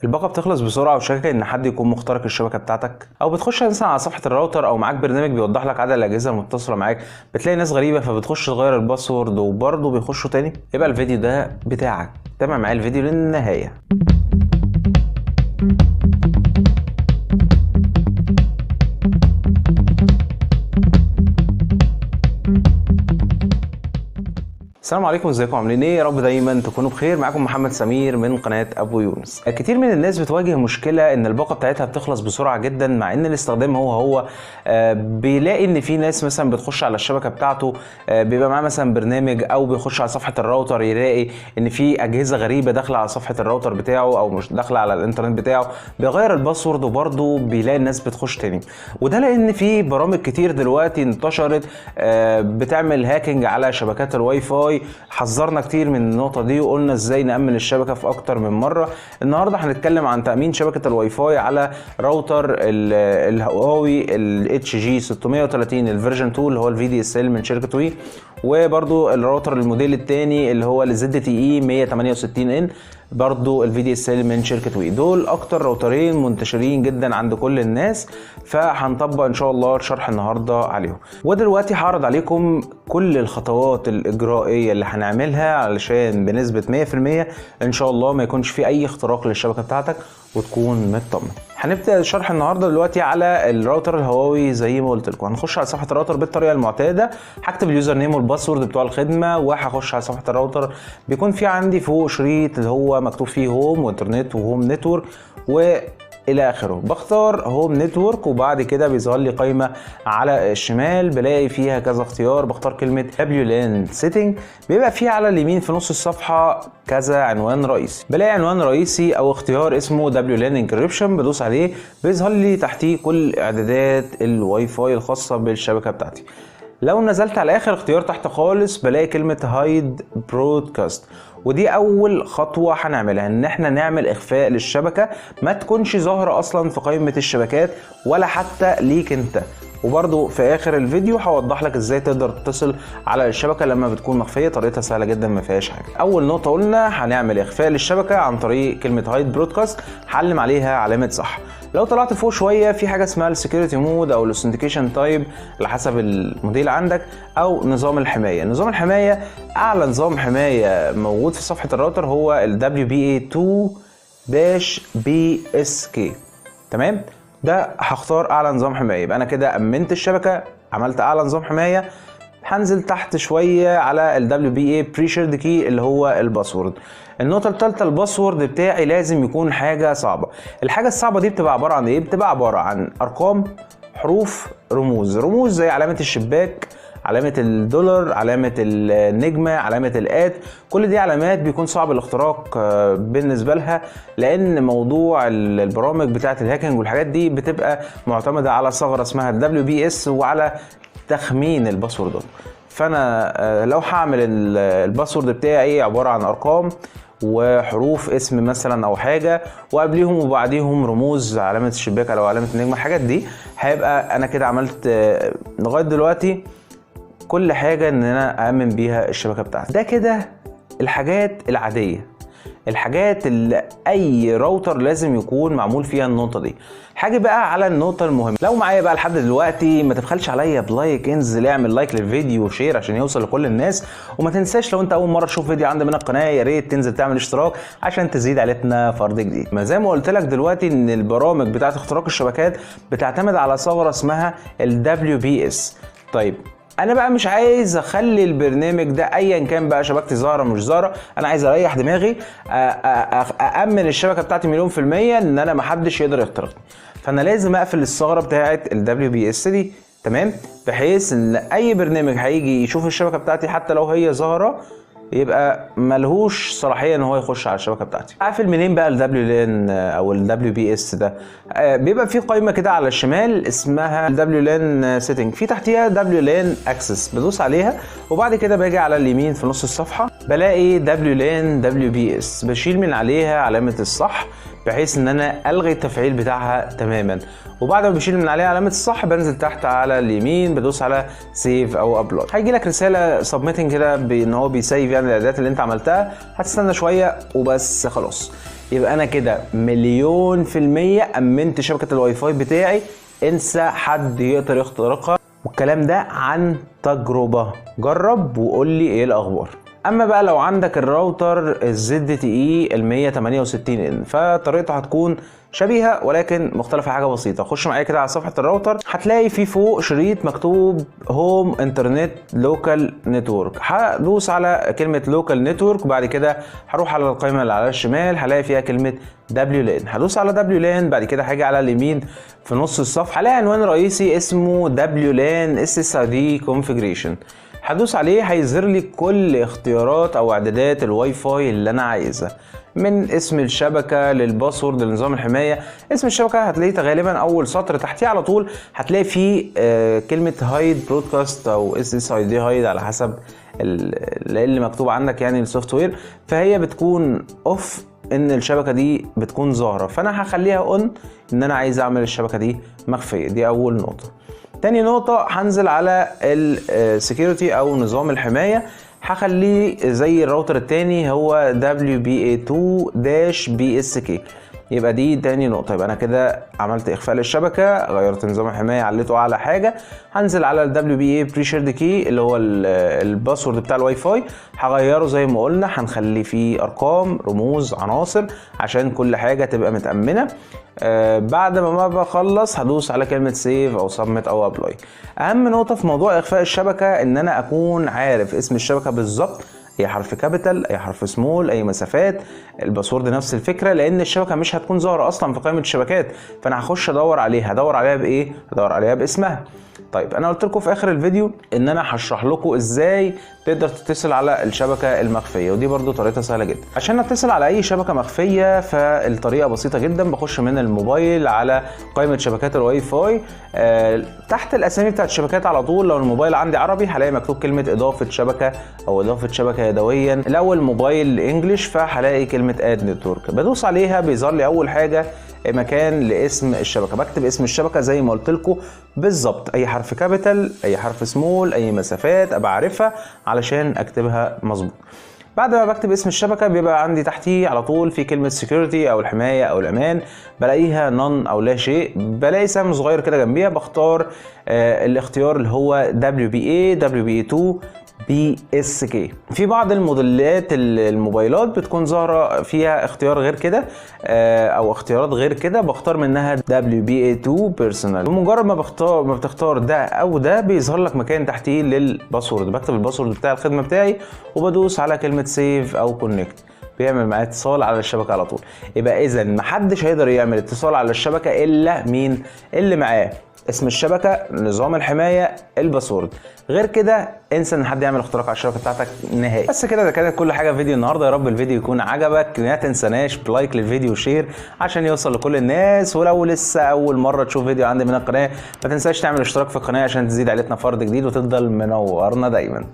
الباقة بتخلص بسرعة وشاكك ان حد يكون مخترق الشبكة بتاعتك، او بتخش مثلا على صفحة الراوتر او معاك برنامج بيوضح لك عدد الاجهزة المتصلة معاك، بتلاقي ناس غريبة فبتخش تغير الباسورد وبرضه بيخشوا تاني. يبقى الفيديو ده بتاعك، تابع معايا الفيديو للنهاية. السلام عليكم، ازيكم عاملين ايه؟ يا رب دايما تكونوا بخير. معاكم محمد سمير من قناه ابو يونس. كتير من الناس بتواجه مشكله ان الباقه بتاعتها بتخلص بسرعه جدا، مع ان الاستخدام هو بيلاقي ان في ناس مثلا بتخش على الشبكه بتاعته، بيبقى معاه مثلا برنامج، او بيخش على صفحه الراوتر يلاقي ان في اجهزه غريبه داخله على صفحه الراوتر بتاعه او مش داخله على الانترنت بتاعه، بيغير الباسورد وبرده بيلاقي الناس بتخش تاني. وده لان في برامج كتير دلوقتي انتشرت بتعمل هاكينج على شبكات الواي فاي. حذرنا كتير من النقطة دي وقلنا ازاي نأمن الشبكة في اكتر من مرة. النهاردة هنتكلم عن تأمين شبكة الواي فاي على راوتر الهواوي HG 630 الفيرجن 2 اللي هو VDSL من شركة وي، وبرضو الراوتر الموديل الثاني اللي هو ZTE 168N برضو VDSL من شركة وي. دول اكتر راوترين منتشرين جدا عند كل الناس، فهنطبق ان شاء الله الشرح النهاردة عليهم. ودلوقتي هعرض عليكم كل الخطوات الإجرائية اللي هنعملها علشان بنسبة 100% ان شاء الله ما يكونش في اي اختراق للشبكة بتاعتك وتكون مطمن. هنبدأ الشرح النهارده دلوقتي على الراوتر الهواوي. زي ما قلت لكم هنخش على صفحة الراوتر بالطريقة المعتادة، هكتب اليوزر نيم والباسورد بتوع الخدمة وهخش على صفحة الراوتر. بيكون في عندي فوق شريط اللي هو مكتوب فيه هوم وانترنت وهوم نتورك الى اخره. بختار هوم نتورك وبعد كده بيظهر لي قائمه على الشمال، بلاقي فيها كذا اختيار. بختار كلمه WLAN setting، بيبقى فيه على اليمين في نص الصفحه كذا عنوان رئيسي. بلاقي عنوان رئيسي او اختيار اسمه WLAN encryption، بدوس عليه بيظهر لي تحتيه كل اعدادات الواي فاي الخاصه بالشبكه بتاعتي. لو نزلت على اخر اختيار تحت خالص بلاقي كلمه هايد برودكاست، ودي اول خطوه هنعملها، ان احنا نعمل اخفاء للشبكه ما تكونش ظاهره اصلا في قائمه الشبكات ولا حتى ليك انت. وبرضو في اخر الفيديو هوضح لك ازاي تقدر تتصل على الشبكه لما بتكون مخفيه. طريقتها سهله جدا ما فيهاش حاجه. اول نقطه قلنا هنعمل اخفاء للشبكه عن طريق كلمه هايد برودكاست، هعلم عليها علامه صح. لو طلعت فوق شويه في حاجه اسمها السكيورتي مود او الاوثنتيكيشن تايب على حسب الموديل عندك، او نظام الحمايه. نظام الحمايه اعلى نظام حمايه موجود في صفحه الراوتر هو ال WPA2-BSK. تمام، ده هختار اعلى نظام حمايه. يبقى انا كده امنت الشبكه، عملت اعلى نظام حمايه. هنزل تحت شويه على ال WPA pre-shared key اللي هو الباسورد. النقطه الثالثه، الباسورد بتاعي لازم يكون حاجه صعبه. الحاجه الصعبه دي بتبقى عباره عن ايه؟ بتبقى عباره عن ارقام، حروف، رموز زي علامه الشباك، علامة الدولار، علامة النجمة، علامة الآت. كل دي علامات بيكون صعب الاختراق بالنسبة لها، لأن موضوع البرامج بتاعة الهاكينج والحاجات دي بتبقى معتمدة على ثغرة اسمها ال WPS وعلى تخمين الباسوردات. فأنا لو هعمل الباسورد بتاعي عبارة عن أرقام وحروف اسم مثلا او حاجه، وقبليهم وبعديهم رموز، علامه الشباك او علامه النجمه، الحاجات دي هيبقى انا كده عملت لغايه دلوقتي كل حاجه ان انا اامن بيها الشبكه بتاعتي. ده كده الحاجات العاديه، الحاجات اللي اي راوتر لازم يكون معمول فيها النقطه دي. حاجه بقى على النقطه المهمه. لو معايا بقى لحد دلوقتي ما تبخلش عليا بلايك، انزل اعمل لايك للفيديو وشير عشان يوصل لكل الناس. وما تنساش لو انت اول مره تشوف فيديو عندي من القناه يا ريت تنزل تعمل اشتراك عشان تزيد عائلتنا فرد جديد. ما زي ما قلت لك دلوقتي ان البرامج بتاعه اختراق الشبكات بتعتمد على ثغره اسمها ال WPS. طيب انا بقى مش عايز اخلي البرنامج ده ايا كان بقى شبكتي ظاهره مش ظاهره، انا عايز اريح دماغي، اامن الشبكه بتاعتي مليون في الميه ان انا محدش يقدر يخترقني. فانا لازم اقفل الثغره بتاعه ال WPS دي، تمام، بحيث ان اي برنامج هيجي يشوف الشبكه بتاعتي حتى لو هي ظاهره يبقى ملهوش صلاحيه ان هو يخش على الشبكه بتاعتي. اقفل منين بقى ال WLAN او ال WPS ده؟ بيبقى في قائمه كده على الشمال اسمها ال WLAN setting، في تحتيها WLAN access، بدوس عليها وبعد كده باجي على اليمين في نص الصفحه بلاقي WLAN WPS، بشيل من عليها علامه الصح بحيث ان انا الغي التفعيل بتاعها تماما. وبعد ما بشيل من عليها علامه الصح بنزل تحت على اليمين بدوس على سيف او ابلود. هيجي لك رساله سبميتنج كده بان هو بيسيف يعني الاعدادات اللي انت عملتها، هتستنى شويه وبس خلاص. يبقى انا كده 100% امنت شبكة الواي فاي بتاعي. انسى حد يقدر يخترقها، والكلام ده عن تجربة. جرب وقول لي ايه الاخبار. اما بقى لو عندك الراوتر الزد تي اي ال 168 ان، فطريقته هتكون شبيهه ولكن مختلفه حاجه بسيطه. خش معايا كده على صفحه الراوتر، هتلاقي في فوق شريط مكتوب هوم انترنت لوكال نتورك. هدوس على كلمه لوكال نتورك، وبعد كده هروح على القائمه اللي على الشمال هلاقي فيها كلمه دبليو لان. هدوس على دبليو لان، بعد كده هاجي على اليمين في نص الصفحه هلاقي عنوان رئيسي اسمه دبليو لان اس اس اي دي كونفيجريشن. هدوس عليه هيظهر لي كل اختيارات او اعدادات الواي فاي اللي انا عايزها، من اسم الشبكه للباسورد لنظام الحمايه. اسم الشبكه هتلاقيه غالبا اول سطر، تحتيه على طول هتلاقي فيه كلمه هايد برودكاست او اس اس اي دي هايد على حسب اللي مكتوب عندك يعني السوفت وير. فهي بتكون اوف ان الشبكه دي بتكون ظاهره، فانا هخليها اون ان انا عايز اعمل الشبكه دي مخفيه. دي اول نقطه. تاني نقطة هنزل على السكيورتي او نظام الحماية، هخليه زي الراوتر التاني هو WPA2-BSK. يبقى دي تاني نقطة. يبقى انا كده عملت اخفاء للشبكة، غيرت نظام الحماية، عليته اعلى حاجة. هنزل على ال WPA pre-shared key اللي هو الباسورد بتاع الواي فاي، هغيره زي ما قلنا، هنخلي فيه ارقام رموز عناصر عشان كل حاجة تبقى متأمنة. بعد ما بخلص هدوس على كلمة سيف او سبميت او ابلاي. اهم نقطة في موضوع اخفاء الشبكة ان انا اكون عارف اسم الشبكة بالظبط، اي حرف كابيتال، اي حرف سمول، اي مسافات. الباسورد نفس الفكرة، لان الشبكة مش هتكون ظاهرة اصلا في قائمة الشبكات، فانا هخش ادور عليها. هدور عليها بايه؟ هدور عليها باسمها. طيب انا قلت لكم في اخر الفيديو ان انا هشرح لكم ازاي تقدر تتصل على الشبكه المخفيه، ودي برضو طريقتها سهله جدا. عشان اتصل على اي شبكه مخفيه فالطريقه بسيطه جدا. بخش من الموبايل على قائمه شبكات الواي فاي، تحت الاسامي بتاعت الشبكات على طول لو الموبايل عندي عربي هلاقي مكتوب كلمه اضافه شبكه او اضافه شبكه يدويا. لو الموبايل انجلش فهلاقي كلمه اد نتورك، بدوس عليها بيظهر لي اول حاجه مكان لاسم الشبكه. بكتب اسم الشبكه زي ما قلت لكم بالظبط، اي حرف كابيتال، اي حرف سمول، اي مسافات ابقى عارفها علشان اكتبها مظبوط. بعد ما بكتب اسم الشبكه بيبقى عندي تحتيه على طول في كلمه سكيورتي او الحمايه او الامان، بلاقيها نون او لا شيء. بلاقي سهم صغير كده جنبيها، بختار الاختيار اللي هو WPA2 BSK. في بعض الموديلات الموبايلات بتكون ظاهره فيها اختيار غير كده او اختيارات غير كده، بختار منها WPA2 بيرسونال. بمجرد ما بتختار ده او ده بيظهر لك مكان تحتيه للباسورد. بكتب الباسورد بتاع الخدمه بتاعي وبدوس على كلمه سيف او كونكت، بيعمل معاه اتصال على الشبكه على طول. يبقى اذا محدش هيقدر يعمل اتصال على الشبكه الا مين؟ اللي معاه اسم الشبكه، نظام الحمايه، الباسورد. غير كده انسى ان حد يعمل اختراق على الشبكه بتاعتك نهائي. بس كده ده كانت كل حاجه في فيديو النهارده. يا رب الفيديو يكون عجبك. ما تنساناش بلايك للفيديو وشير عشان يوصل لكل الناس. ولو لسه اول مره تشوف فيديو عندي من القناه ما تنساش تعمل اشتراك في القناه عشان تزيد عائلتنا فرد جديد وتفضل منورنا دايما.